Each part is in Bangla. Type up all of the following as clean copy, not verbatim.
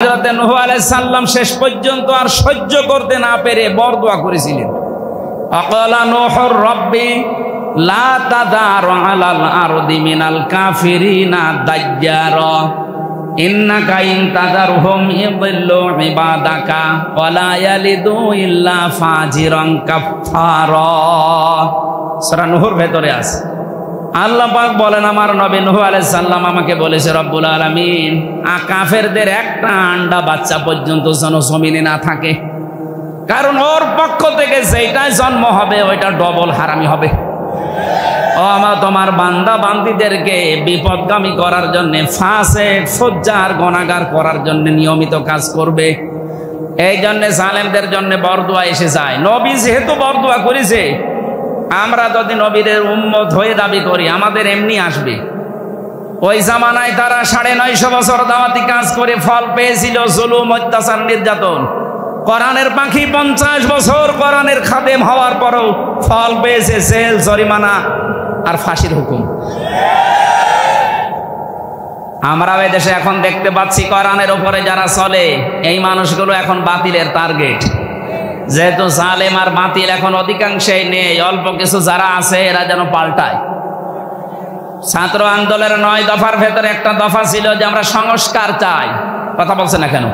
হযরত নূহ আলাইহিস সালাম শেষ পর্যন্ত আর সহ্য করতে না পেরে বরদোয়া করেছিলেন। আকালা নূহুর রাব্বি লা তাদার আলাল আরদি মিনাল কাফিরিনা দাজ্জারা ইন্নাকা ইন তাদারহুম ইযিল্লু ইবাদাকা ওয়া লা ইয়ালিদু ইল্লা ফাজিরান কাফফারা। সূরা নূহর ভেতরে আছে। আল্লাহ পাক বলেন, আমার নবী নূহ আলাইহিস সালাম আমাকে বলেছে রব্বুল আলামিন, কাফেরদের একটা আন্ডা বাচ্চা পর্যন্ত যেন জমিনে না থাকে, কারণ ওর পক্ষ থেকে যেটাই জন্ম হবে ওইটা ডবল হারামি হবে। ও আমার তোমার বান্দা বান্দীদেরকে বিপদগামী করার জন্য, ফাসিক ফুজ্জার গুনাহগার করার জন্য নিয়মিত কাজ করবে। এই জন্য জালেমদের জন্য বরদোয়া এসে যায়। নবী যেহেতু বরদোয়া করেছে, আমরা যদি নবীদের উম্মত হয়ে দাবি করি আমাদের এমনি আসবে। ওই জামানায় তারা 950 বছর দাওয়াতি কাজ করে ফল পেয়েছিল জুলুম, অত্যাচার, নির্যাতন। কোরআনের পাখি 50 বছর কোরআনের খাদেম হওয়ার পরও ফল পেয়েছে জেল, জরিমানা আর ফাঁসির হুকুম। আমরা এই দেশে এখন দেখতে পাচ্ছি কোরআনের উপরে যারা চলে এই মানুষগুলো এখন বাতিলের টার্গেট। যেহেতু জালেম আর বাতিল এখন অধিকাংশই নেই, অল্প কিছু যারা আছে এরা যেন পাল্টায়। ছাত্র আন্দোলনের 9 দফার ভেতরে একটা দফা ছিল যে আমরা সংস্কার চাই। কথা বলছে না কেন?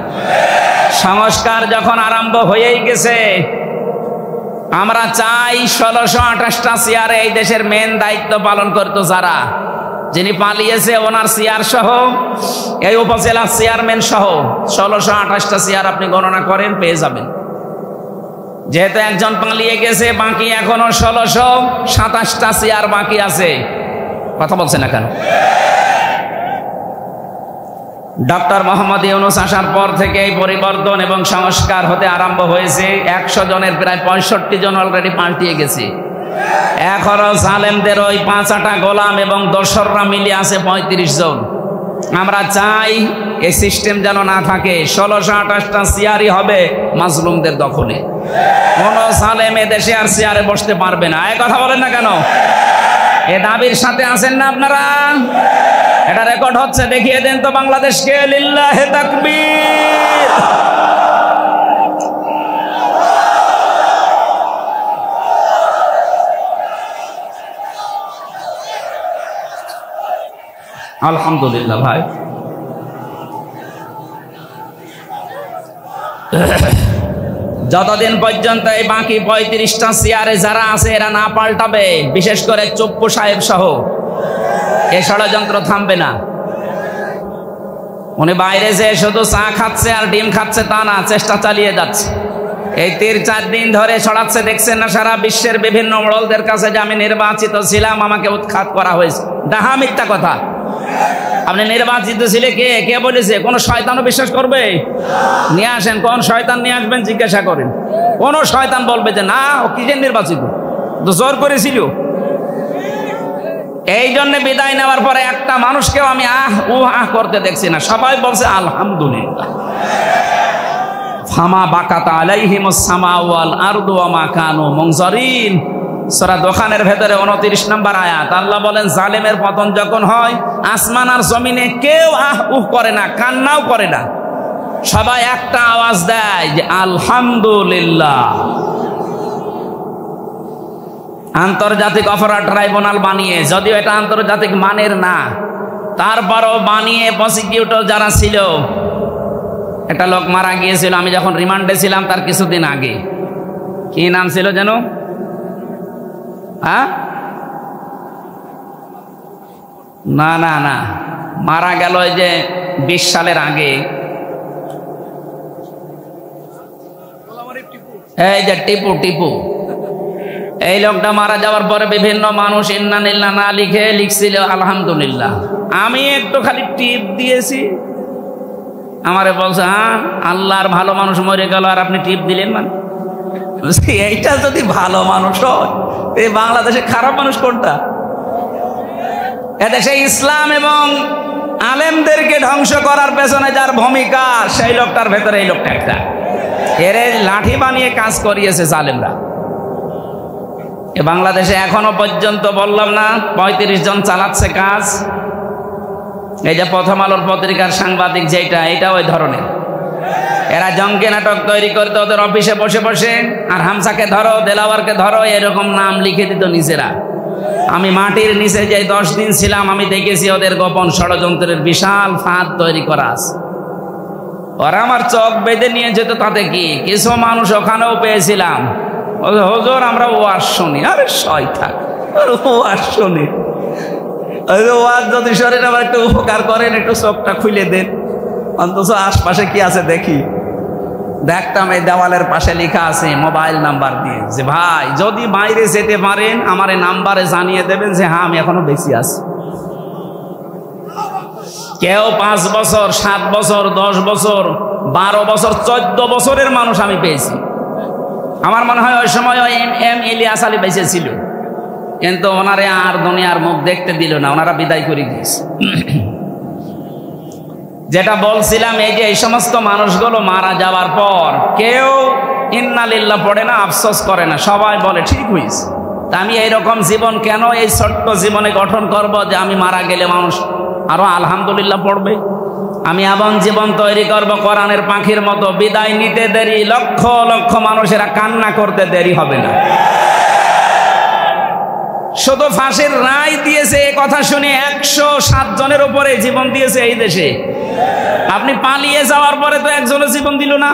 সংস্কার যখন আরম্ভ হয়েই গেছে, আমরা চাই 1628টা চেয়ারে এই দেশের মেন দায়িত্ব পালন করতো যারা, যিনি পালিয়েছে ওনার চেয়ার সহ, এই উপজেলার চেয়ারম্যান সহ 1628টা চেয়ার আপনি গণনা করেন, পেয়ে যাবেন। যেহেতু একজন পালিয়ে গেছে, বাকি এখনো 1627টা চেয়ার বাকি আছে। কথা বলছে না কেন? ডক্টর মোহাম্মদ ইউনূস আসার পর থেকে এই পরিবর্তন এবং সংস্কার হতে আরম্ভ হয়েছে। 100 জনের প্রায় 65 জন অলরেডি পাল্টিয়ে গেছে। এখনো জালেমদের ওই 5 গোলাম এবং দোসররা মিলিয়ে আছে 35 জন। আমরা চাই এই সিস্টেম যেন না থাকে। 1628টা চেয়ারই হবে মাজলুমদের দখলে। কোন জালেম এ দেশে আর চেয়ারে বসতে পারবে না। এই কথা বলেন না কেন? এ দাবির সাথে আছেন না আপনারা? এটা রেকর্ড হচ্ছে, দেখিয়ে দেন তো বাংলাদেশকে। লিল্লাহে তাকবীর। আলহামদুলিল্লাহ ভাই। যতদিন পর্যন্ত এই বাকি 35টা চেয়ারে যারা আছে এরা না পাল্টাবে, বিশেষ করে চপ্পু সাহেব সহ, এই ষড়যন্ত্র থামবে না। উনি বাইরে যে শুধু চা খাচ্ছে আর ডিম খাচ্ছে তা না, চেষ্টা চালিয়ে যাচ্ছে। এই 3-4 দিন ধরে ছড়াচ্ছে, দেখছেন না সারা বিশ্বের বিভিন্ন মোড়লদের কাছে যে আমি নির্বাচিত ছিলাম, আমাকে উৎখাত করা হয়েছে। ডাহা মিথ্যা কথা। আপনি নির্বাচিত ছিলে কে? কে বলেছে? কোন শয়তানও বিশ্বাস করবে? নিয়ে আসেন, কোন শয়তান নিয়ে আসবেন জিজ্ঞাসা করেন। কোন শয়তান বলবে যে না ও কি যে নির্বাচিত, তো জোর করেছিল। এই জন্য বিদায় নেওয়ার পরে একটা মানুষকেও আমি আহ করতে দেখছি না, সবাই বলছে আলহামদুলিল্লাহ। ফামা বাকাতা আলাইহিমুস সামাউ ওয়াল আরদু ওয়া মা কানু মুনজারিন। সূরা দোখানের ভেতরে 29 নম্বর আয়াত। আল্লাহ বলেন, জালেমের পতন যখন হয় আসমান আর জমিনে কেউ করে না, কান্নাও করে না, সবাই একটা আওয়াজ দেয় যে আলহামদুলিল্লাহ। আন্তর্জাতিক অপরাধ ট্রাইব্যুনাল বানিয়ে, যদিও এটা আন্তর্জাতিক মানের না, তারপরও বানিয়ে প্রসিকিউটর যারা ছিল, একটা লোক মারা গিয়েছিল আমি যখন রিমান্ডে ছিলাম তার কিছুদিন আগে। কি নাম ছিল যেন? না না না, মারা গেল এই যে 20 সালের আগে। এই যে টিপু এই লোকটা মারা যাওয়ার পরে বিভিন্ন মানুষ ইন্না নিল্লাহ না লিখে লিখছিল আলহামদুলিল্লাহ। আমি একটু খালি টিপ দিয়েছি, আমারে বলছে হ্যাঁ আল্লাহর ভালো মানুষ মরে গেল আর আপনি টিপ দিলেন। মানে এইটা যদি ভালো মানুষ হয়, এই বাংলাদেশে খারাপ মানুষ কোনটা? এদেশে ইসলাম এবং আলেমদেরকে ধ্বংস করার পেছনে যার ভূমিকা, সেই লোকটার ভেতরে এই লোকটা একটা। এর লাঠি বানিয়ে কাজ করিয়েছে জালেমরা। এ বাংলাদেশে এখনো পর্যন্ত বললাম না 35 জন চালাচ্ছে কাজ। এই যে প্রথম আলোর পত্রিকার সাংবাদিক যেটা, এটা ওই ধরনের। এরা জঙ্গি নাটক তৈরি করতো ওদের অফিসে বসে বসে, আর হামসাকে ধরো, দেলাওয়ারকে ধরো, এরকম নাম লিখে দিত নিজেরা। আমি মাটির নিচে যে 10 দিন ছিলাম, আমি দেখেছি ওদের গোপন ষড়যন্ত্রের বিশাল ফাঁদ তৈরি করা আছে। ওরা আমার চোখ বেঁধে নিয়ে যেত, তাতে কি, কিছু মানুষ ওখানেও পেয়েছিলাম, হুজুর আমরা ওয়াজ শুনি। আরে শয়তান, ওয়াজ শুনি, ওয়াজ যদি শরীর আবার একটু উপকার করেন, একটু চোখটা খুলে দেন, অন্তত আশপাশে কি আছে দেখি। দেখতাম এই দেওয়ালের পাশে লেখা আছে মোবাইল নাম্বার দিয়ে, যে ভাই যদি বাইরে যেতে পারেন আমার এই নাম্বারে জানিয়ে দেবেন যে হ্যাঁ আমি এখনো বেঁচে আছি। কেউ 5 বছর, 7 বছর, 10 বছর, 12 বছর, 14 বছরের মানুষ আমি পেয়েছি। আমার মনে হয় ওই সময় এম ইলিয়াস আলী বেঁচে ছিল, কিন্তু ওনারে আর দুনিয়ার মুখ দেখতে দিল না, ওনারা বিদায় করে দিয়েছে। যেটা বলছিলাম, এই যে এই সমস্ত মানুষগুলো মারা যাওয়ার পর কেউ ইন্না লিল্লাহ পড়ে না, আফসোস করে না, সবাই বলে ঠিক হয়েছে। তা আমি এইরকম জীবন কেন এই ছোট্ট জীবনে গঠন করব যে আমি মারা গেলে মানুষ আরো আলহামদুলিল্লাহ পড়বে? আমি এমন জীবন তৈরি করব কোরআনের পাখির মতো, বিদায় নিতে দেরি, লক্ষ লক্ষ মানুষেরা কান্না করতে দেরি হবে না। শুধু ফাঁসির রায় দিয়েছে এ কথা শুনে 107 জনের উপরে জীবন দিয়েছে এই দেশে। আপনি পালিয়ে যাওয়ার পরে তো একজনের জীবন দিল না।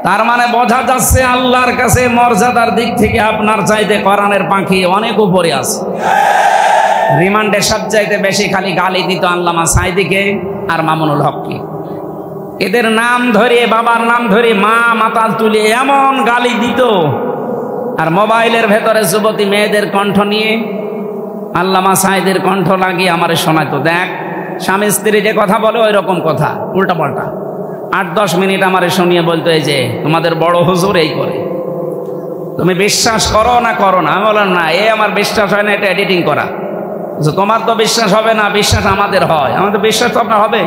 তার মানে বোঝা যাচ্ছে আল্লাহর কাছে মর্যাদার দিক থেকে আপনার চাইতে কোরআনের পাখি অনেক উপরে আছে। রিমান্ডে সবচাইতে বেশি খালি গালি দিত আল্লামা সাইদিকে আর মামুনুল হককে। এদের নাম ধরে, বাবার নাম ধরে মা মাতাল তুলে এমন গালি দিত, আর মোবাইলের ভেতরে যুবতী মেয়েদের কণ্ঠ নিয়ে আল্লামা সাইদের কণ্ঠ লাগিয়ে আমারে শোনাতো, দেখ স্বামী স্ত্রী যে কথা বলে ওই রকম কথা উল্টা পাল্টা। 8-10 মিনিট আমারে শুনিয়ে বলতো, এই যে তোমাদের বড় হুজুর এই করে, তুমি বিশ্বাস করো না করো না? আমি বললাম না, এ আমার বিশ্বাস হয় না, এটা এডিটিং করা। তোমার তো বিশ্বাস হবে না, বিশ্বাস আমাদের হয়। আমাদের বিশ্বাস তো আপনার হবে।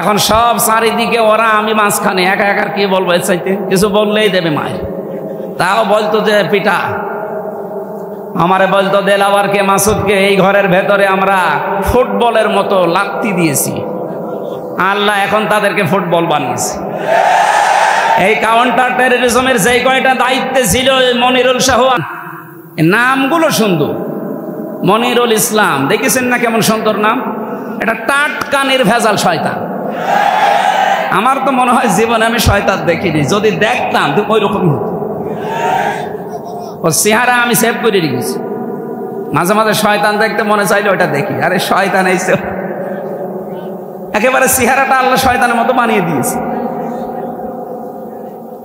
এখন সব চারিদিকে ওরা, আমি মাঝখানে একা একা কি বলবো? এর চাইতে কিছু বললেই দেবে মায়ের। তাও বলতো যে পিটা, আমারে বলতো দেলাওয়ারকে, মাসুদকে এই ঘরের ভেতরে আমরা ফুটবলের মতো লাত্তি দিয়েছি, আল্লাহ এখন তাদেরকে ফুটবল বানিয়েছে। এই কাউন্টার টেররিজমের যেই কয়টা দায়িত্বে ছিল মনিরুল শাহওয়ান, নামগুলো সুন্দর। মনিরুল ইসলাম, দেখেছেন না কেমন সুন্দর নাম? এটা টাটকা নির্ভেজাল শয়তান। আমার তো মনে হয় জীবনে আমি শয়তান দেখিনি, যদি দেখতাম তো ওই রকমই হতো। ও চেহারা আমি সেভ করে রেখেছি, মাঝে মাঝে শয়তান দেখতে মনে চাইলে ওটা দেখি। আরে শয়তান এইসব একেবারে চেহারাটা আল্লাহ শয়তানের মতো বানিয়ে দিয়েছে।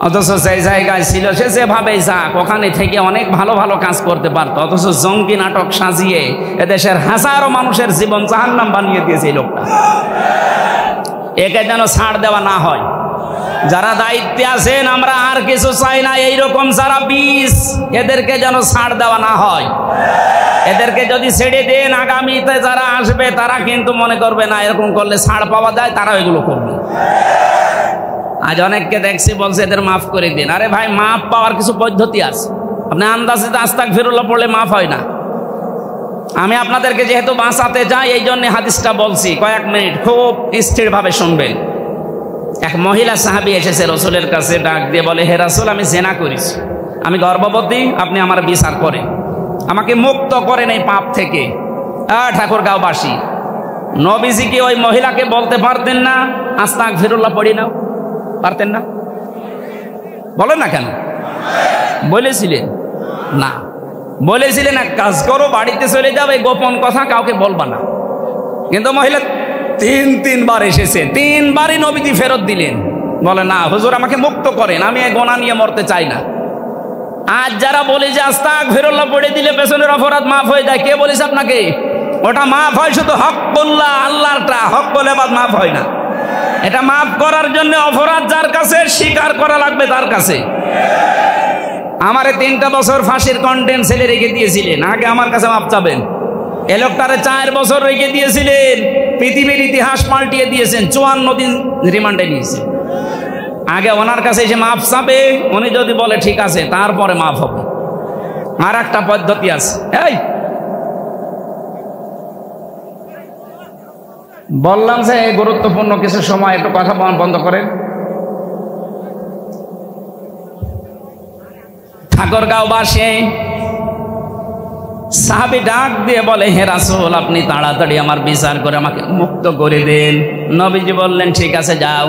অথচ সেই জায়গায় ছিল সে যেভাবেই যাক, ওখানে থেকে অনেক ভালো ভালো কাজ করতে পারতো। অথচ জঙ্গি নাটক সাজিয়ে এদেশের হাজারো মানুষের জীবন জাহান্নাম বানিয়ে দিয়েছে এই লোকটা। একে যেন ছাড় দেওয়া না হয়। যারা দায়িত্বে আছেন, আমরা আর কিছু চাই না, এইরকম যারা বিষ, এদেরকে যেন ছাড় দেওয়া না হয়। এদেরকে যদি ছেড়ে দেন, আগামীতে যারা আসবে তারা কিন্তু মনে করবে না এরকম করলে ছাড় পাওয়া যায়, তারা এগুলো করবে। আজ অনেককে দেখছি বলছে এদের মাফ করে দিন। আরে ভাই, মাফ পাওয়ার কিছু পদ্ধতি আছে। আপনি আন্দাজে আস্তাগফিরুল্লাহ পড়লে মাফ হয় না। আমি আপনাদেরকে যেহেতু বাঁচাতে যাই, এই জন্য হাদিসটা বলছি, কয়েক মিনিট খুব স্থিরভাবে শুনবেন। এক মহিলা সাহাবী এসেছে রসুলের কাছে, ডাক দিয়ে বলে, হে রাসূল, আমি জিনা করেছি, আমি গর্ভবতী, আপনি আমার বিচার করেন, আমাকে মুক্ত করেন এই পাপ থেকে। ঠাকুরগাঁওবাসী, নবীজি কি ওই মহিলাকে বলতে পারতেন না আস্তাগফিরুল্লাহ পড়ি নাও? পারতেন না? বলেন না কেন? বলেছিলেন না? বলেছিলেন এক কাজ করো, বাড়িতে চলে যাবে, গোপন কথা কাউকে বলবা না। কিন্তু মহিলা 3 বার এসেছে, 3 বারই নবীজি ফেরত দিলেন, বলে না হুজুর আমাকে মুক্ত করেন, আমি এই গোনা নিয়ে মরতে চাই না। আজ যারা বলে যে আস্তাগফিরুল্লাহ পড়ে দিলে পেছনের অপরাধ মাফ হয়ে যায়, কে বলেছে আপনাকে? ওটা মাফ হয় শুধু হক্কুল্লাহ, আল্লাহরটা, হক্কুল ইবাদ মাফ হয় না। এটা মাফ করার জন্য অপরাধ যার কাছে, স্বীকার করা লাগবে তার কাছে। আমারে 3টা বছর ফাঁসির কন্টেন্ট ছেলে রেখে দিয়েছিলেন, আগে আমার কাছে মাপ চাবেন। এ লোকটারে 4 বছর রেখে দিয়েছিলেন, পৃথিবীর ইতিহাস পাল্টিয়ে দিয়েছেন, 54 দিন রিমান্ডে নিয়েছে। আগে ওনার কাছে এসে মাপ চাবে, উনি যদি বলে ঠিক আছে তারপরে মাফ হবে। আর একটা পদ্ধতি আছে, এই বললাম যে গুরুত্বপূর্ণ কিছু সময় একটু কথা বন্ধ করেন। ঠাকুরগাঁওবাসী সাহাবী ডাক দিয়ে বলে, হে রাসূল, আপনি তাড়াতাড়ি আমার বিচার করে আমাকে মুক্ত করে দেন। নবীজি বললেন, ঠিক আছে যাও,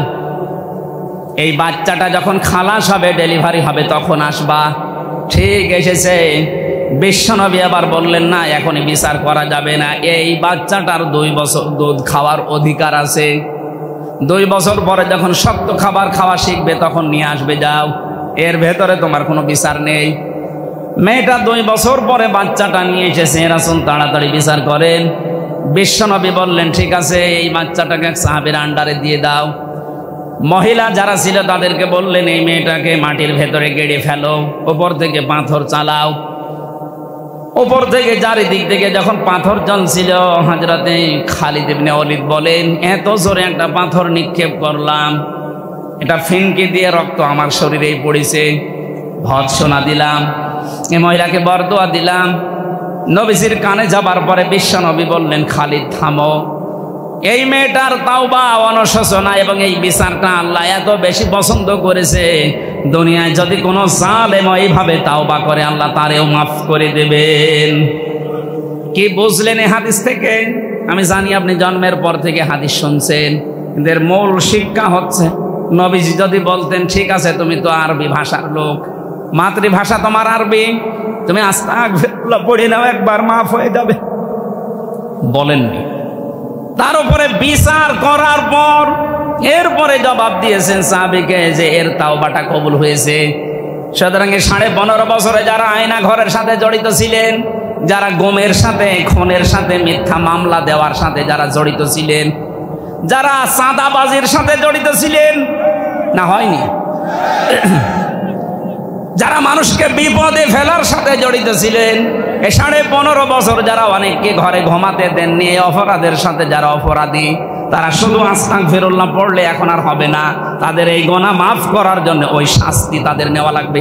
এই বাচ্চাটা যখন খালাস হবে, ডেলিভারি হবে, তখন আসবা। ঠিক এসেছে। বিশ্বনবী আবার বললেন, না, এখনই বিচার করা যাবে না, এই বাচ্চাটার 2 বছর দুধ খাওয়ার অধিকার আছে। 2 বছর পরে যখন শক্ত খাবার খাওয়া শিখবে তখন নিয়ে আসবে, যাও, এর ভেতরে তোমার কোনো বিচার নেই। মেয়েটা 2 বছর পরে বাচ্চাটা নিয়ে এসেছে, রাসূল তাড়াতাড়ি বিচার করেন। বিশ্বনবী বললেন, ঠিক আছে, এই বাচ্চাটাকে এক সাহাবীর আন্ডারে দিয়ে দাও। মহিলা যারা ছিল তাদেরকে বললেন, এই মেয়েটাকে মাটির ভেতরে গেড়ে ফেলো, উপর থেকে পাথর চালাও। উপর থেকে চারিদিক থেকে যখন পাথর জ্বলছিল, হযরতে খালিদ ইবনে ওলীদ বলেন, এত জোরে একটা পাথর নিক্ষেপ করলাম, এটা ফিনকি দিয়ে রক্ত আমার শরীরেই পড়েছে। ভৎসনা দিলাম, এই মহিলাকে বরদোয়া দিলাম। নবীজির কানে যাবার পরে বিশ্বনবী বললেন, খালিদ থামো, এই মেয়েটার তাওবা, অনুশোচনা এবং এই বিচারটা আল্লাহ এত বেশি পছন্দ করেছে, দুনিয়ায় যদি কোনো জালেম এইভাবে তাওবা করে, আল্লাহ তারেও মাফ করে দেবেন। কি বুঝলেন এই হাদিস থেকে? আমি জানি আপনি জন্মের পর থেকে হাদিস শুনছেন, কিন্তু এর মূল শিক্ষা হচ্ছে, নবীজি যদি বলতেন, ঠিক আছে, তুমি তো আরবি ভাষার লোক, মাতৃভাষা তোমার আরবি, তুমি আস্তাগফিরুল্লাহ পড়ে নাও, একবার মাফ হয়ে যাবে, বলেননি। তার উপরে বিচার করার পর এরপরে জবাব দিয়েছেন সাহাবীকে যে এর তাওবাটা কবুল হয়েছে। সুতরাং 15.5 বছরে যারা আয়না ঘরের সাথে জড়িত ছিলেন, যারা গমের সাথে, খুনের সাথে, মিথ্যা মামলা দেওয়ার সাথে যারা জড়িত ছিলেন, যারা চাঁদাবাজির সাথে জড়িত ছিলেন, না হয়নি, যারা মানুষকে বিপদে ফেলার সাথে জড়িত ছিলেন, 15.5 বছর যারা অনেককে ঘরে ঘুমাতে দেননি, এই অপরাধের সাথে যারা অপরাধী, তারা শুধু আস্তাগফিরুল্লাহ পড়লে এখন আর হবে না, তাদের এই গুনাহ মাফ করার জন্য ওই শাস্তি তাদের নেওয়া লাগবে।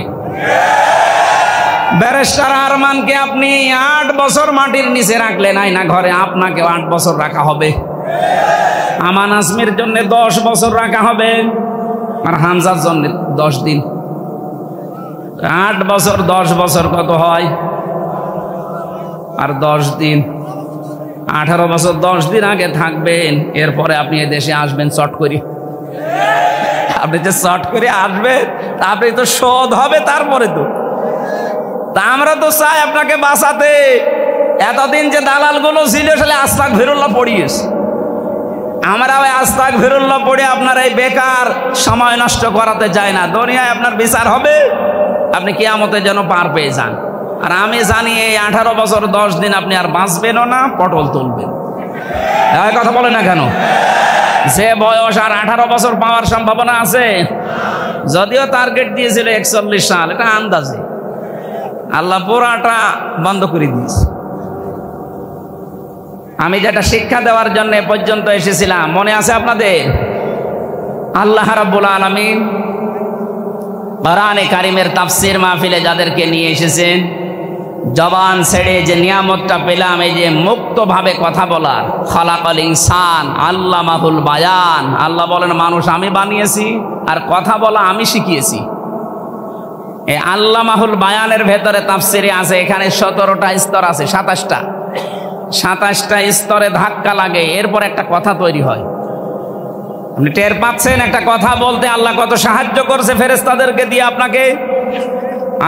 ব্যারিস্টার আরমানকে আপনি 8 বছর মাটির নিচে রাখলেন আয়না ঘরে, আপনাকে 8 বছর রাখা হবে। আমান আজমির জন্য 10 বছর রাখা হবে, আর হামজার জন্য 10 দিন। 8 বছর 10 বছর কত হয়? আর 10 দিন, 18 বছর 10 দিন আগে থাকবেন, এরপরে আপনি এই দেশে আসবেন চট করে। আপনি যে চট করে আসবেন, আপনি তো শোধ হবে তারপরে তো। তা আমরা তো চাই আপনাকে বাঁচাতে। এতদিন যে দালালগুলো ছিল, আসলে আস্তাগফিরুল্লাহ পড়িয়েছে, আমরা ওই আস্তাগফিরুল্লাহ পড়ে আপনার এই বেকার সময় নষ্ট করাতে চাই না। দুনিয়ায় আপনার বিচার হবে, আপনি কিয়ামতে যেন পার পেয়ে যান। আর আমি জানি এই 18 বছর 10 দিন আপনি আর বাঁচবেনও না, পটল তুলবেন। কথা বলে না কেন? যে বয়স আর 18 বছর পাওয়ার সম্ভাবনা আছে, যদিও টার্গেট দিয়েছিল 41 সাল, এটা আন্দাজে, আল্লাহ পুরাটা বন্ধ করে দিয়েছে। আমি যেটা শিক্ষা দেওয়ার জন্য এ পর্যন্ত এসেছিলাম, মনে আছে আপনাদের? আল্লাহ রাব্বুল আলামিন কোরআনে কারিমের তাফসীর মাহফিলে যাদেরকে নিয়ে এসেছেন, জবান ছেড়ে যে নিয়ামতটা পেলাম, এই যে মুক্তভাবে কথা বলার, খালাকাল ইনসান আল্লামাহুল বায়ান, আল্লাহ বলেন মানুষ আমি বানিয়েছি আর কথা বলা আমি শিখিয়েছি। এই আল্লামাহুল বায়ানের ভেতরে তাফসীরে আছে, এখানে 17টা স্তর আছে, 27টা স্তরে ধাক্কা লাগে, এরপর একটা কথা তৈরি হয়। আপনি টের পাচ্ছেন একটা কথা বলতে আল্লাহ কত সাহায্য করছে ফেরেশতাদেরকে দিয়ে আপনাকে।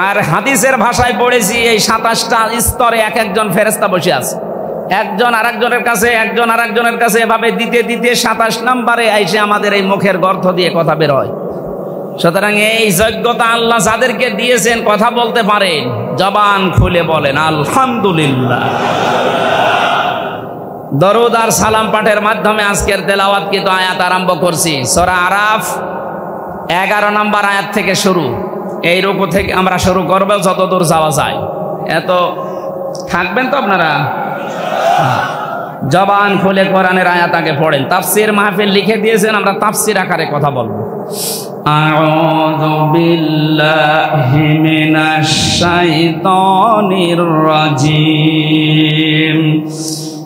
আর হাদিসের ভাষায় পড়েছি, এই 27টা স্তরে এক একজন ফেরেশতা বসে আছে, একজন আরেকজনের কাছে, একজন আরেকজনের কাছে, এভাবে দিতে দিতে 27 নম্বরে আইসে আমাদের এই মুখের গর্ত দিয়ে কথা বের হয়। সুতরাং এই যোগ্যতা আল্লাহ যাদেরকে দিয়েছেন, কথা বলতে পারেন, জবান খুলে বলেন আলহামদুলিল্লাহ। দরুদ আর সালাম পাঠের মাধ্যমে আজকের তেলাওয়াতকৃত আয়াত আরম্ভ করছি। সূরা আরাফ 11 নম্বর আয়াত থেকে শুরু। এই রুকু থেকে আমরা শুরু করব, যতদূর যাওয়া যায়। এত থাকবেন তো আপনারা? জবান খুলে কোরআনের আয়াত আগে পড়েন। তাফসীর মাহফিল লিখে দিয়েছেন, আমরা তাফসীর আকারে কথা বলবো। আউযু বিল্লাহি মিনাশ শাইতানির রাজীম।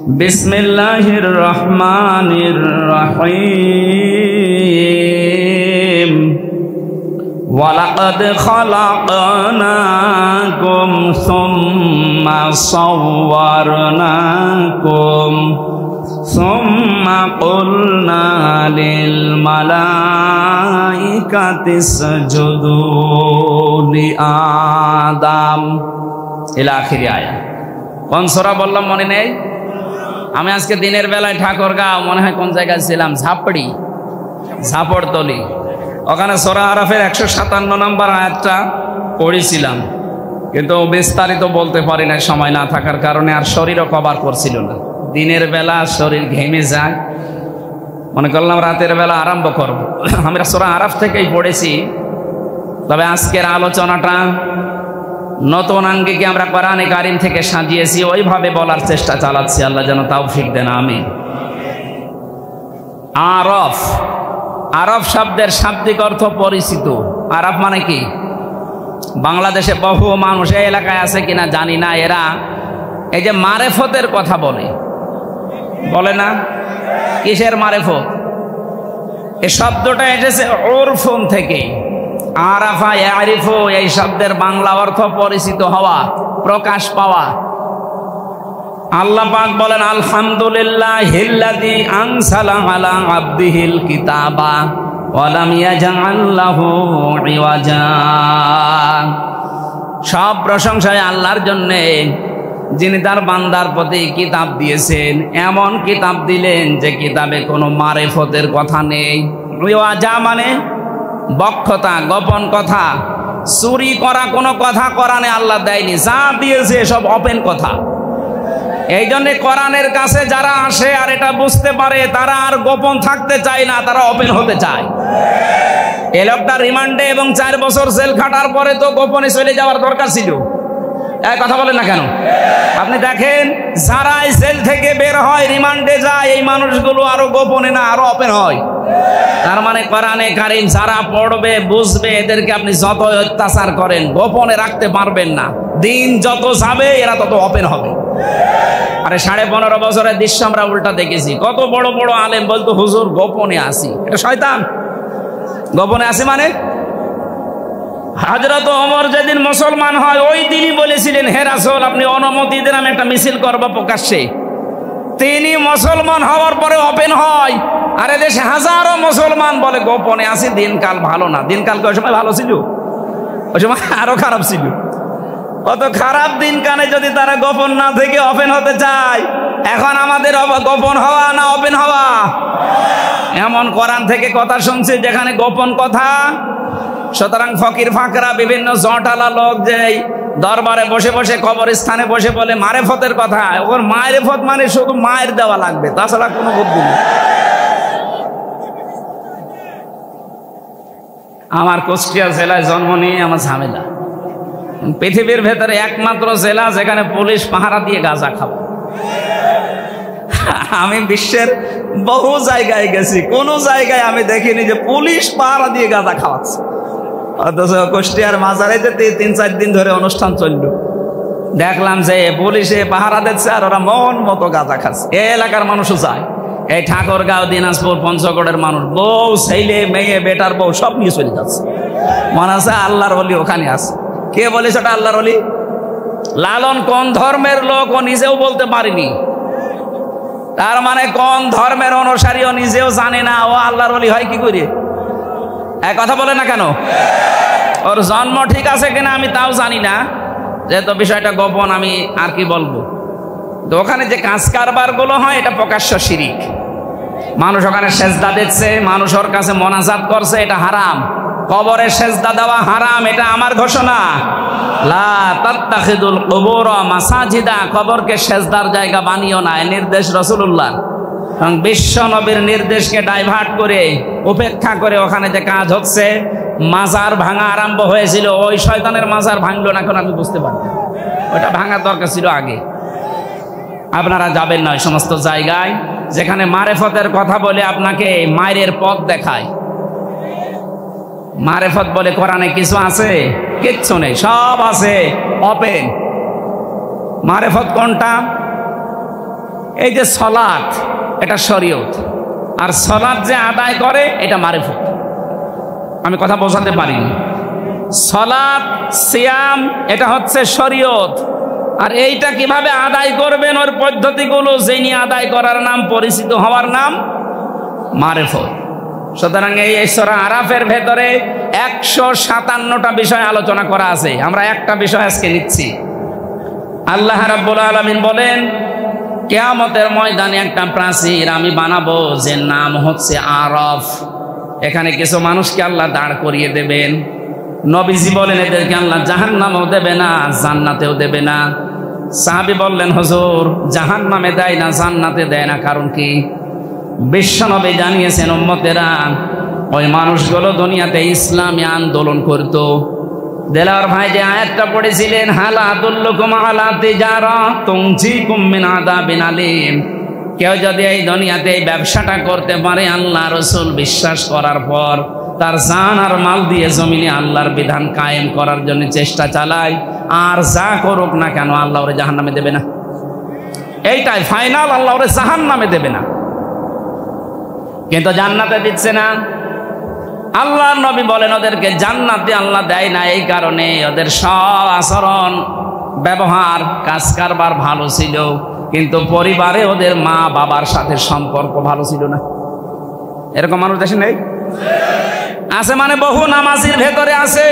বিসমিল্লাহির রহমানির রহিম ওয়ালাকাদ খালাকনাকুম সুম্মা সাওয়ারনাকুম সুম্মা কুলনা লিল মালাইকাতি ইসজুদু লিআদম ইলা আখিরি আয়াত। কোন সূরা বললাম মনে নেই? আমি আজকে দিনের বেলায় ঠাকুরগাঁও মনে হয় কোন জায়গায় ছিলাম, ঝাপড়তলি, ওখানে সূরা আরাফের 157 নম্বর আয়াতটা পড়েছিলাম, কিন্তু বিস্তারিত বলতে পারি না সময় না থাকার কারণে, আর শরীরও কভার করছিল না। দিনের বেলা শরীর ঘেমে যায়, মনে করলাম রাতের বেলা আরম্ভ করব। আমরা সূরা আরাফ থেকেই পড়েছি, তবে আজকের আলোচনাটা নতুন আঙ্গিকে আমরা কোরআনে কারিম থেকে সাজিয়েছি, ওইভাবে বলার চেষ্টা চালাচ্ছি। আল্লাহ যেন তৌফিক দেন, আমিন। আরফ, আরফ শব্দের শাব্দিক অর্থ পরিচিত। আরফ মানে কি? বাংলাদেশে বহু মানুষ এই এলাকায় আছে কিনা জানি না, এরা এই যে মারেফতের কথা বলে না? কিসের মারেফত? এই শব্দটা এসেছে উরফুন থেকে। আরাফা ইয়ারিফু, এই শব্দের বাংলা অর্থ পরিচিত হওয়া, প্রকাশ পাওয়া। আল্লাহ পাক বলেন আলহামদুলিল্লাহিল্লাযী আনসালা আলা আবদিহিল কিতাবা ওয়া লাম ইয়াজআল লাহু ইওয়াজা। সব প্রশংসায় আল্লাহর জন্য, যিনি তার বান্দার প্রতি কিতাব দিয়েছেন, এমন কিতাব দিলেন যে কিতাবে কোনো মারেফতের কথা নেই। ইওয়াজা মানে বক্ষতা, গোপন কথা, চুরি করা কোনো কথা কোরআনে আল্লাহ দেয়নি। যা দিয়েছে সব ওপেন কথা। এই জন্য কোরআনের কাছে যারা আসে আর এটা বুঝতে পারে, তারা আর গোপন থাকতে চায় না, তারা ওপেন হতে চায়। এই লোকটা রিমান্ডে এবং 4 বছর জেল খাটার পরে তো গোপনে চলে যাওয়ার দরকার ছিল। এই কথা বলেন না কেন? আপনি দেখেন, যারা জেল থেকে বের হয়, রিমান্ডে যায়, এই মানুষগুলো আরো গোপনে না, আরো ওপেন হয়। তার মানে কোরআনে কারিম যারা পড়বে, বুঝবে, এদেরকে আপনি যত অত্যাচার করেন গোপনে রাখতে পারবেন না। দিন যত যাবে এরা তত ওপেন হবে। আরে 15.5 বছরের দৃশ্য আমরা উল্টা দেখেছি। কত বড় বড় আলেম বলতো হুজুর গোপনে আসি, এটা শয়তান। গোপনে আসি মানে হযরত ওমর যেদিন মুসলমান হয় ওই দিনই বলেছিলেন, হে রাসূল আপনি অনুমতি দেন আমি একটা মিছিল করব প্রকাশ্যে। তিনি মুসলমান হওয়ার পরে ওপেন হয়। আরে দেশে হাজারো মুসলমান বলে গোপনে আসি, দিনকাল ভালো না। দিনকাল ওই সময় ভালো ছিল? ওই সময় আরো খারাপ ছিল। অত খারাপ দিনকালে যদি তারা গোপন না থেকে ওপেন হতে চায়, এখন আমাদের গোপন হওয়া না ওপেন হওয়া? এমন কোরআন থেকে কথা শুনছি যেখানে গোপন কথা। সুতরাং ফকির ফাকরা, বিভিন্ন জটালা লোক যে দরবারে বসে বসে, কবরস্থানে বসে বলে মারেফতের কথা, ওর মারেফত মানে শুধু মায়ের দেওয়া লাগবে, তাছাড়া কোনো বুদ্ধি নেই। আমার কুষ্টিয়া জেলায় জন্ম নিয়ে আমার ঝামেলা। পৃথিবীর ভেতরে একমাত্র জেলা যেখানে পুলিশ পাহারা দিয়ে গাঁজা খাবো। আমি বিশ্বের বহু জায়গায় গেছি, কোন জায়গায় আমি দেখিনি যে পুলিশ পাহারা দিয়ে গাঁজা খাওয়াচ্ছে। অথচ কুষ্টিয়ার মাজারে যে 3-4 দিন ধরে অনুষ্ঠান চলল, দেখলাম যে পুলিশে পাহারা দিচ্ছে আর ওরা মন মতো গাঁজা খাচ্ছে। এই এলাকার মানুষও যায়, এই ঠাকুরগাঁও, দিনাজপুর, পঞ্চগড়ের মানুষ বউ, ছেলে, মেয়ে, বেটার বউ সব নিয়ে চলে যাচ্ছে। মনে আছে আল্লাহর ওলি ওখানে আছে। কে বলেছে ওটা আল্লাহর ওলি? লালন কোন ধর্মের লোক ও নিজেও বলতে পারিনি। তার মানে কোন ধর্মের অনুসারী ও নিজেও জানে না, ও আল্লাহর ওলি হয় কি করে? এক কথা বলে না কেন? ওর জন্ম ঠিক আছে কিনা আমি তাও জানি না, যেহেতু বিষয়টা গোপন আমি আর কি বলবো। তো ওখানে যে কাজ কারবার গুলো হয় এটা প্রকাশ্য শিরিক। মানুষ ওখানে সেজদা দিচ্ছে, মানুষ ওর কাছে মোনাজাত করছে, এটা হারাম। কবরে সেজদা দেওয়া হারাম, এটা আমার ঘোষণা। লা তাত্তাখিদুল কুবুর মাসাজিদা, কবরকে সেজদার জায়গা বানিও না, এই নির্দেশ রাসূলুল্লাহ। এবং বিশ্ব নবীর নির্দেশকে ডাইভার্ট করে, উপেক্ষা করে ওখানে যে কাজ হচ্ছে, মাজার ভাঙা আরম্ভ হয়েছিল। ওই শয়তানের মাজার ভাঙলো না কেন আমি বুঝতে পারি না। ওটা ভাঙার দরকার ছিল আগে। আপনারা যাবেন না ওই সমস্ত জায়গায় যেখানে মারেফতের কথা বলে আপনাকে মায়ের পথ দেখায়। মারেফত বলে কোরআনে কিছু আছে? কিচ্ছু নেই, সব আছে ওপেন। মারেফত কোনটা? এই যে সালাত এটা শরীয়ত, আর সালাত যে আদায় করে এটা মারিফত। আমি কথা বোঝাতে পারিনি। সালাত সিয়াম এটা হচ্ছে শরীয়ত, আর এইটা কিভাবে আদায় করবেন ওর পদ্ধতিগুলো যিনি আদায় করার নাম, পরিচিত হওয়ার নাম মারিফত। সুতরাং এই সূরা আরাফের ভেতরে 157টা বিষয় আলোচনা করা আছে। আমরা একটা বিষয় আজকে নিচ্ছি। আল্লাহ রাব্বুল আলামিন বলেন, কিয়ামতের ময়দানে একটা প্রাচীর আমি বানাবো যে নাম হচ্ছে আরাফ। এখানে কিছু মানুষকে আল্লাহ দাঁড় করিয়ে দেবেন। নবীজি বলেন এদেরকে আল্লাহ জাহান্নামেও দেবে না, জান্নাতেও দেবে না। সাহাবী বললেন, হুজুর জাহান্নামে দেয় না, জান্নাতে দেয় না, কারণ কি? বিশ্বনবী জানিয়েছেন, উম্মতেরা ওই মানুষগুলো দুনিয়াতে ইসলামী আন্দোলন করত। দেলাওয়ার ভাই যে আয়াতটা পড়েছিলেন, হালা আদুল্লুকুম আলা তিজারা তুনজিকুম মিন আযাবিন আলীম, কেউ যদি এই দুনিয়াতে এই ব্যবসাটা করতে পারে, আল্লাহ রাসূল বিশ্বাস করার পর তার জান আর মাল দিয়ে জমিনে আল্লাহর বিধান কায়েম করার জন্য চেষ্টা চালায়, আর যা করুক না কেন আল্লাহ ওরে জাহান্নামে দেবে না। এইটাই ফাইনাল, আল্লাহ ওরে জাহান্নামে দেবে না, কিন্তু জান্নাতে দিচ্ছে না। আল্লাহর নবী বলেন ওদেরকে জান্নাতে আল্লাহ দেয় না এই কারণে ওদের সব আচরণ, ব্যবহার, কাজ কারবার ভালো ছিল, কিন্তু পরিবারে ওদের মা বাবার সাথে সম্পর্ক ভালো ছিল না। এরকম মানুষ দেশে নেই? আছে, মানে বহু নামাজির ভেতরে আছে,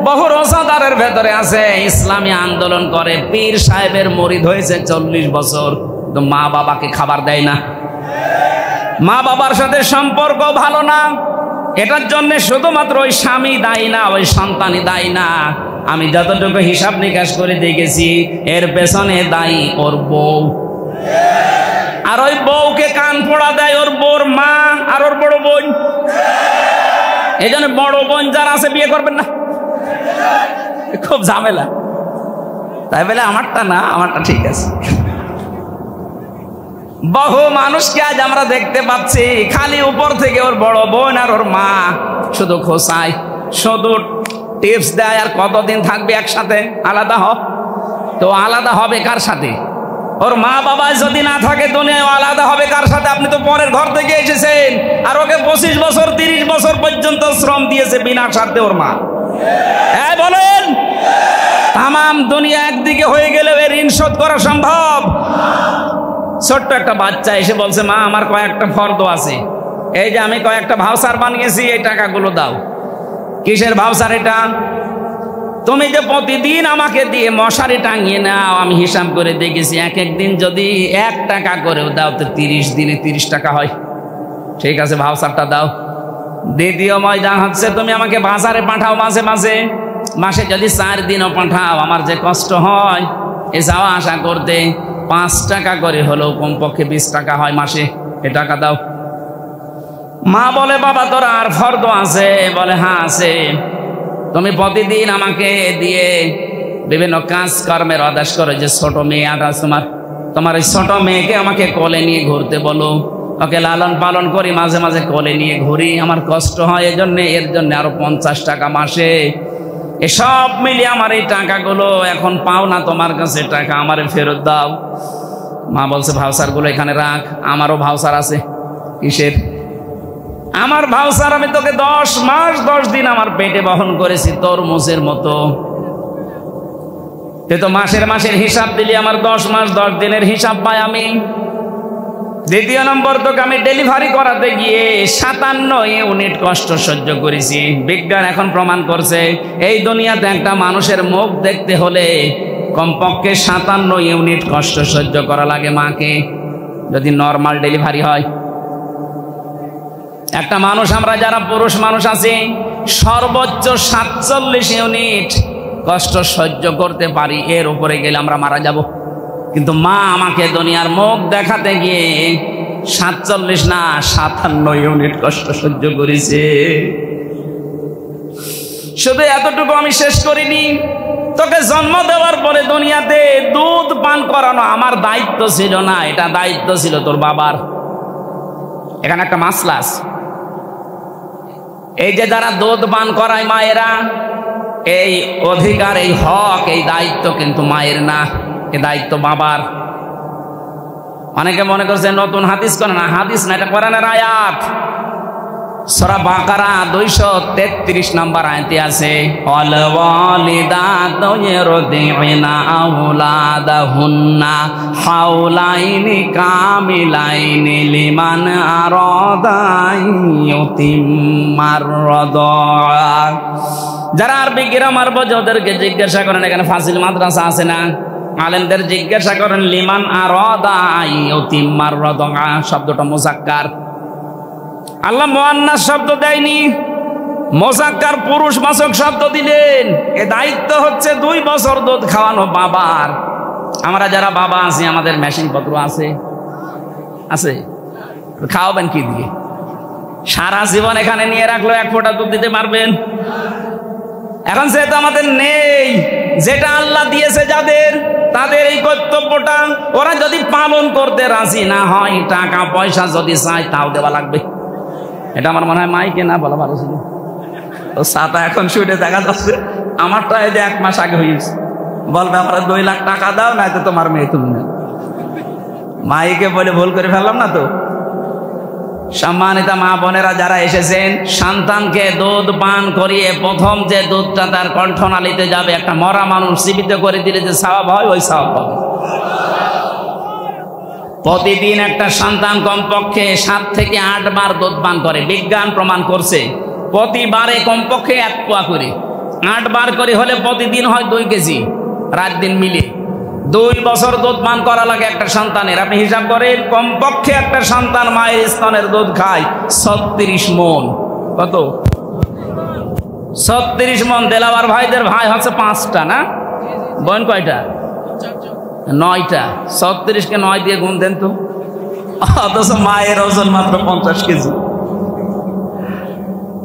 বহু রোজাদারের ভেতরে আছে, ইসলামী আন্দোলন করে, পীর সাহেবের মুরিদ হয়েছে 40 বছর, তো মা বাবাকে খাবার দেয় না, মা বাবার সাথে সম্পর্ক ভালো না। এটার জন্য শুধুমাত্র ওই স্বামী দায়ী না, ওই সন্তানই দায়ী না। আমি যতটুকু হিসাব নিকাশ করে দেখেছি, এর পেছনে দায়ী ওর বউ, আর ওই বউকে কান পোড়া দেয় ওর বউর মা আর ওর বড় বোন। এই জন্য বড় বোন যারা আছে বিয়ে করবেন না, খুব ঝামেলা। তাই বলে আমারটা না, আমারটা ঠিক আছে। বহু মানুষকে আজ আমরা দেখতে পাচ্ছি খালি উপর থেকে ওর বড় বোন আর ওর মা শুধু খোসায়, শুধু টিপস দেয়, আর কতদিন থাকবে একসাথে, আলাদা হ। তো আলাদা হবে কার সাথে? ওর মা বাবা যদি না থাকে দুনিয়ায়, আলাদা হবে কার সাথে? আপনি তো পরের ঘর থেকে এসেছেন, আর ওকে 25 বছর 30 বছর পর্যন্ত শ্রম দিয়েছে বিনা স্বার্থে ওর মা। হ্যাঁ বলেন, তামাম দুনিয়া একদিকে হয়ে গেলেও এর ঋণ শোধ করা সম্ভব? ছোট্ট একটা বাচ্চা এসে বলছে, মা আমার কয়েকটা ফর্দ আছে, এই যে আমি কয়েকটা ভাউচার বানিয়েছি, এই টাকাগুলো দাও। কিসের ভাউচার এটা? তুমি যে প্রতিদিন আমাকে দিয়ে মশারি টাঙিয়ে নাও, আমি হিসাব করে দেখেছি এক একদিন যদি 1 টাকা করেও দাও তো 30 দিনে 30 টাকা হয়। ঠিক আছে, ভাউচারটা দাও। দ্বিতীয় ময়দান হচ্ছে, তুমি আমাকে বাজারে পাঠাও মাঝে মাঝে, মাসে যদি 4 দিনও পাঠাও, আমার যে কষ্ট হয় এ যাওয়া আসা করতে, 5 টাকা করে হলেও কমপক্ষে 20 টাকা হয় মাসে, এ টাকা দাও। মা বলে, বাবা তোর আর ফর্দ আছে? বলে হ্যাঁ আছে। তুমি প্রতিদিন আমাকে দিয়ে বিভিন্ন কাজ কর্মের আদেশ করো, যে ছোট মেয়ে আছে তোমার ওই ছোট মেয়েকে আমাকে কোলে নিয়ে ঘুরতে বলো, ওকে লালন পালন করি, মাঝে মাঝে কোলে নিয়ে ঘুরি, আমার কষ্ট হয় এর জন্য আরো 50 টাকা মাসে। এসব মিলিয়ে আমার এই টাকাগুলো এখন পাও না তোমার কাছে, টাকা আমারে ফেরত দাও। মা বলছে, ভাউচার গুলো এখানে রাখ, আমারও ভাউচার আছে। কিসের? আমার ভাউচার আমি তোকে 10 মাস 10 দিন আমার পেটে বহন করেছি তরমুজের মতো। তুই তো মাসের হিসাব দিলি, আমার 10 মাস 10 দিনের হিসাব পাই আমি। দ্বিতীয় নম্বর, তোকে আমি ডেলিভারি করাতে গিয়ে 57 ইউনিট কষ্ট সহ্য করেছি। বিজ্ঞান এখন প্রমাণ করছে এই দুনিয়াতে একটা মানুষের মুখ দেখতে হলে কমপক্ষে 57 ইউনিট কষ্ট সহ্য করা লাগে মাকে, যদি নর্মাল ডেলিভারি হয়। একটা মানুষ, আমরা যারা পুরুষ মানুষ আছি, সর্বোচ্চ 47 ইউনিট কষ্ট সহ্য করতে পারি, এর উপরে গেলে আমরা মারা যাব। কিন্তু মা আমাকে দুনিয়ার মুখ দেখাতে গিয়ে 47 না 57 ইউনিট কষ্ট সহ্য করেছে। শুধু এতটুকু আমি শেষ করিনি, তোকে জন্ম দেওয়ার পরে দুনিয়াতে দুধ পান করানো আমার দায়িত্ব ছিল না, এটা দায়িত্ব ছিল তোর বাবার। এখানে একটা মাসলা আছে, এই যে যারা দুধ পান করায় মায়েরা, এই অধিকার, এই হক, এই দায়িত্ব কিন্তু মায়ের না, এ দায়িত্ব বাবার। অনেকে মনে করছে নতুন হাদিস করে না, হাদিস না, এটা কোরআনের আয়াত। সূরা বাকারা 233 নম্বর আয়াতে আছে, ওয়াল ওয়ালিদাতু ইরদি'না আওলাদাহুন্না হাওলাইনি কামিলাইনি লিমান আরাদা ইউতিম্মার রাদা। যারা আরবি গ্রামার বোঝে ওদেরকে জিজ্ঞাসা করেন, এখানে ফাজিল মাদ্রাসা আছে না, আলেমদের জিজ্ঞাসা করেন লিমান আরাদা ইউতিম্মার রাদা শব্দটা মুযাক্কার। আল্লাহ মুআন্নাস শব্দ দেয়নি, মুযাক্কার পুরুষবাচক শব্দ দিলেন। এ দায়িত্ব হচ্ছে 2 বছর দুধ খাওয়ানো বাবার। আমরা যারা বাবা আছি আমাদের মেশিন পত্র আছে, আছে, খাওয়াবেন কি দিয়ে? সারা জীবন এখানে নিয়ে রাখলো 1 ফোঁটা দুধ দিতে পারবেন? এখন যেহেতু আমাদের নেই, যেটা আল্লাহ দিয়েছে যাদের, তাদের এই কর্তব্যটা ওরা যদি পালন করতে রাজি না হয়, টাকা পয়সা যদি চায় তাও দেওয়া লাগবে। এটা আমার মনে হয় মাইকে না বলা ভালো ছিল। তো সাতা এখন শুনে দেখা যাচ্ছে আমারটা এই যে 1 মাস আগে হয়েছে, বলবে আমরা 2 লাখ টাকা দাও, না তো তোমার মেয়ে তুমি না। মাইকে বলে ভুল করে ফেললাম না তো? সম্মানিত মা বোনেরা যারা এসেছেন, সন্তানকে দুধ পান করিয়ে প্রথম যে দুধটা তার কণ্ঠনালীতে যাবে, একটা মরা মানুষ জীবিত করে দিলে যে সওয়াব হয়, ওই সওয়াব পাবে। প্রতিদিন একটা সন্তান কমপক্ষে 7 থেকে 8 বার দুধ পান করে, বিজ্ঞান প্রমাণ করছে। প্রতিবারে কমপক্ষে 1 পোয়া করে, 8 বার করে হলে প্রতিদিন হয় 2 কেজি, রাত দিন মিলে 2 বছর দুধ পান করা লাগে একটা সন্তানের। আপনি হিসাব করেন, কমপক্ষে একটা সন্তান মায়ের স্তনের দুধ খায় 36 মণ। কত? 36 মণ। দেলাওয়ার ভাইদের ভাই হচ্ছে 5টা না? বোন কয়টা? 9টা। 36কে 9 দিয়ে গুণ দেন তো। অথচ মায়ের ওজন মাত্র 50 কেজি।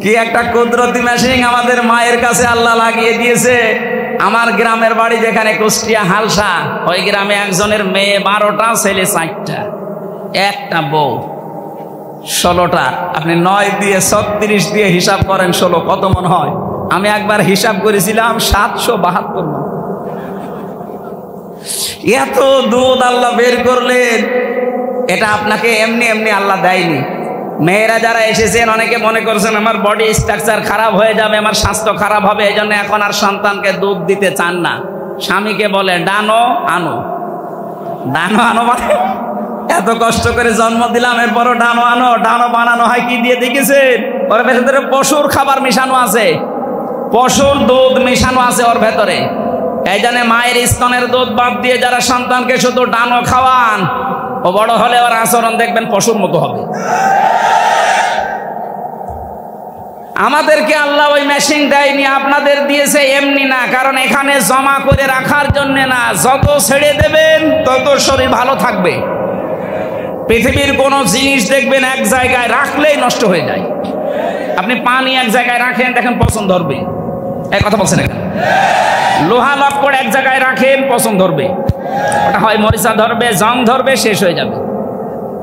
কি একটা কুদরতি মেশিন আমাদের মায়ের কাছে আল্লাহ লাগিয়ে দিয়েছে। আমার গ্রামের বাড়ি যেখানে কুষ্টিয়া হালসা, ওই গ্রামে একজনের মেয়ে 12টা, ছেলে 4টা, একটা বউ 16টা। আপনি 9 দিয়ে 36 দিয়ে হিসাব করেন 16 কত মন হয়? আমি একবার হিসাব করেছিলাম 772 মন। এত দুধ আল্লাহ বের করলেন, এটা আপনাকে এমনি এমনি আল্লাহ দেয়নি। মেয়েরা যারা এসেছেন অনেকে মনে করছেন আমার বডি স্ট্রাকচার খারাপ হয়ে যাবে, আমার স্বাস্থ্য খারাপ হবে, এই জন্য এখন আর সন্তানকে দুধ দিতে চান না। স্বামীকে বলে ডানো আনো। ডানো আনো মানে এত কষ্ট করে জন্ম দিলাম, এরপরও ডানো আনো। ডানো বানানো হয় কি দিয়ে দেখেছেন? ওর ভেতরে পশুর খাবার মিশানো আছে, পশুর দুধ মিশানো আছে ওর ভেতরে। এই জন্য মায়ের স্তনের দুধ বাদ দিয়ে যারা সন্তানকে শুধু ডানো খাওয়ান, ও বড় হলে ওর আচরণ দেখবেন পশুর মতো হবে। আমাদেরকে আল্লাহ ওই মেশিন দেয়নি, আপনাদের দিয়েছে এমনি না। কারণ এখানে জমা করে রাখার জন্য না, যত ছেড়ে দেবেন তত শরীর ভালো থাকবে। পৃথিবীর কোনো জিনিস দেখবেন এক জায়গায় রাখলেই নষ্ট হয়ে যায়। আপনি পানি এক জায়গায় রাখেন, দেখেন পছন্দ ধরবে। এই কথা বলছেন এখানে। লোহা লক্কড় এক জায়গায় রাখেন, পছন্দ ধরবে, ওটা হয় মরিচা ধরবে, জং ধরবে, শেষ হয়ে যাবে।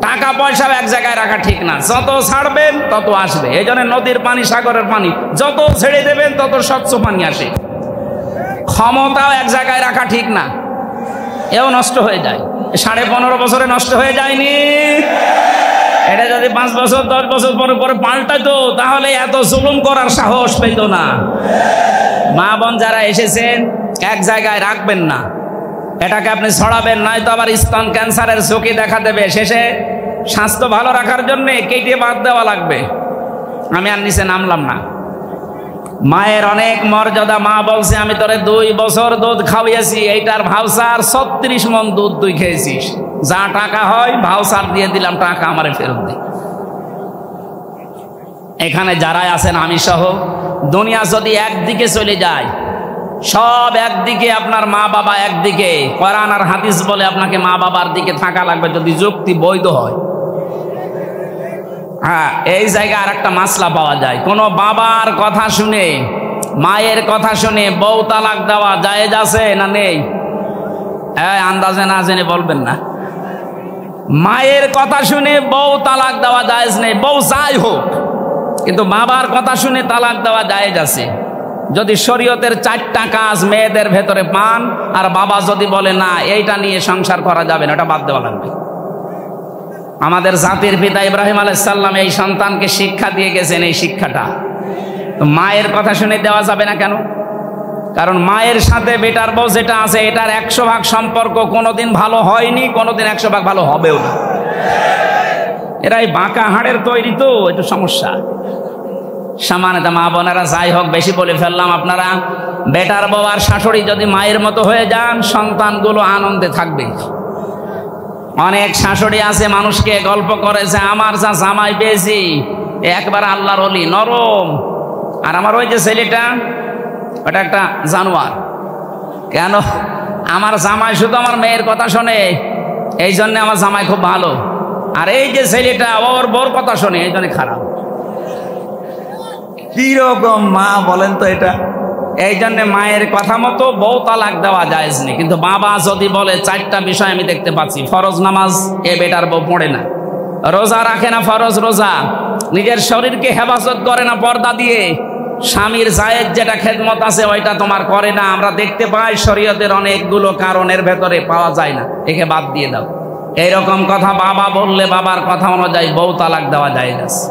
টাকা পয়সাও এক জায়গায় রাখা ঠিক না, যত ছাড়বেন তত আসবে। এই জন্য নদীর পানি, সাগরের পানি যত ছেড়ে দেবেন তত স্বচ্ছ পানি আসে। ক্ষমতাও এক জায়গায় রাখা ঠিক না, এও নষ্ট হয়ে যায়। 15.5 বছরে নষ্ট হয়ে যায়নি? এটা যদি 5 বছর 10 বছর পরে পরে পাল্টাতো, তাহলে এত জুলুম করার সাহস পেত না। মা বোন যারা এসেছেন, এক জায়গায় রাখবেন না, এটাকে আপনি ছড়াবেন, নয়তো আবার স্তন ক্যান্সারের ঝুঁকি দেখা দেবে। শেষে স্বাস্থ্য ভালো রাখার জন্য কেটে বাদ দেওয়া লাগবে। আমি আর নিচে নামলাম না। মায়ের অনেক মর্যাদা। মা বলছে আমি তোরে 2 বছর দুধ খাওয়াইছি, এইটার ভাউচার 36 মণ দুধ তুই খেয়েছিস, যা টাকা হয় ভাউচার দিয়ে দিলাম, টাকা আমারে ফেরত দে। এখানে যারাই আছেন আমি সহ, দুনিয়া যদি একদিকে চলে যায়, সব একদিকে, আপনার মা বাবা একদিকে, কোরআন আর হাদিস বলে আপনাকে মা বাবার দিকে থাকা লাগবে যদি যুক্তি বৈধ হয়। হ্যাঁ, এই জায়গায় আর একটা মাসলা পাওয়া যায়। কোনো বাবার কথা শুনে, মায়ের কথা শুনে বউ তালাক দেওয়া জায়েজ আছে না নেই? আন্দাজে না জেনে বলবেন না। মায়ের কথা শুনে বউ তালাক দেওয়া জায়েজ নেই, বউ যাই হোক, কিন্তু বাবার কথা শুনে তালাক দেওয়া জায়েজ আছে। যদি শরীয়তের 4টা কাজ মেয়েদের ভেতরে পান, আর বাবা যদি বলে না এইটা নিয়ে সংসার করা যাবে না, ওটা বাদ দেওয়া লাগবে। আমাদের জাতির পিতা ইব্রাহিম আলাইহিস সালাম এই সন্তানকে শিক্ষা দিয়ে গেছেন, এই শিক্ষাটা তো মায়ের কথা শুনে দেওয়া যাবে না কেন? কারণ মায়ের সাথে বেটার বউ যেটা আছে এটার 100 ভাগ সম্পর্ক কোনোদিন ভালো হয়নি, কোনোদিন 100 ভাগ ভালো হবেও না। এরাই বাঁকা হাড়ের তৈরি, তো একটু সমস্যা। সামান্য মা বোনেরা, যাই হোক বেশি বলে ফেললাম। আপনারা বেটার বউ আর শাশুড়ি যদি মায়ের মতো হয়ে যান, সন্তানগুলো আনন্দে থাকবে। অনেক শাশুড়ি আছে মানুষকে গল্প করেছে, আমার যা জামাই পেয়েছি একবার আল্লাহর ওলি, নরম, আর আমার ওই যে ছেলেটা ওটা একটা জানোয়ার। কেন? আমার জামাই শুধু আমার মেয়ের কথা শোনে, এই জন্য আমার জামাই খুব ভালো, আর এই যে ছেলেটা ওর বউর কথা শোনে, এই জন্য খারাপ। কিরকম মা বলেন তো এটা? এই জন্য মায়ের কথা মতো বউ তালাক দেওয়া জায়েজ নেই। কিন্তু বাবা যদি বলে 4টা বিষয় আমি দেখতে পাচ্ছি, ফরজ নামাজ এ বেটার বউ পড়ে না, রোজা রাখে না ফরজ রোজা, নিজের শরীরকে হেফাজত করে না পর্দা দিয়ে, স্বামীর জায়েজ যেটা খেদমত আছে ওইটা তোমার করে না, আমরা দেখতে পাই শরীয়তের অনেকগুলো কারণের ভেতরে পাওয়া যায় না, একে বাদ দিয়ে দাও, এইরকম কথা বাবা বললে বাবার কথা অনুযায়ী বউ তালাক দেওয়া জায়েজ আছে।